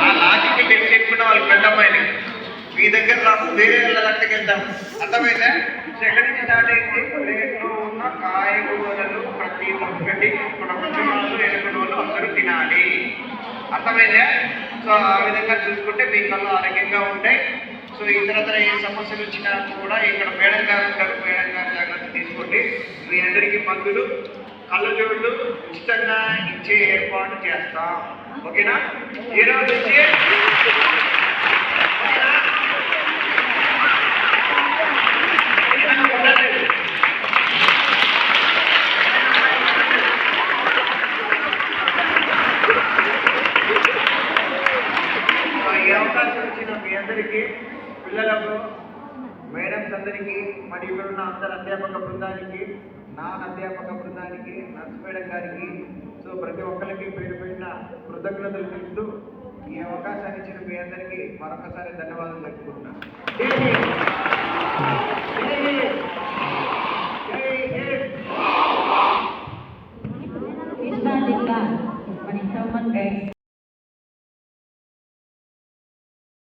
ఆ లాజిక్ తెలియకుండా వాళ్ళు పెద్దమ్మాయిని మీ దగ్గర రాదు వేరే వాళ్ళ దగ్గరికి వెళ్తాం. అర్థమైందా? ఎక్కడి నుంచి స్టార్ట్ అయింది? ప్లేట్లో ఉన్న కాయగూరలు ప్రతి ఒక్కటి ప్రపంచంలో ఎలుకల వాళ్ళు అందరూ తినాలి. అర్థమైందా? సో ఆ విధంగా చూసుకుంటే మీ కళ్ళు ఆరోగ్యంగా ఉంటాయి. సో ఇతరతర ఏ సమస్యలు వచ్చినా కూడా ఇక్కడ మేడం గారు ఉంటారు, మేడం గారు జాగ్రత్త తీసుకోండి. మీ అందరికీ మందులు కళ్ళజోళ్ళు ఉచితంగా ఇచ్చే ఏర్పాటు చేస్తాం. ఓకేనా? ఈ రోజు నుంచి ఈ అవకాశం ఇచ్చిన మీ అందరికీ, పిల్లలకు, మేడమ్స్ అందరికీ, మరి ఇక్కడ ఉన్న అందరు అధ్యాపక బృందానికి, నాన్ అధ్యాపక బృందానికి, నర్స్ మేడం గారికి, సో ప్రతి ఒక్కరికి పేరు పెట్టిన కృతజ్ఞతలు తెలుపుతూ ఈ అవకాశాన్ని ఇచ్చిన మీ అందరికీ మరొకసారి ధన్యవాదాలు తెలుపుకుంటున్నాను.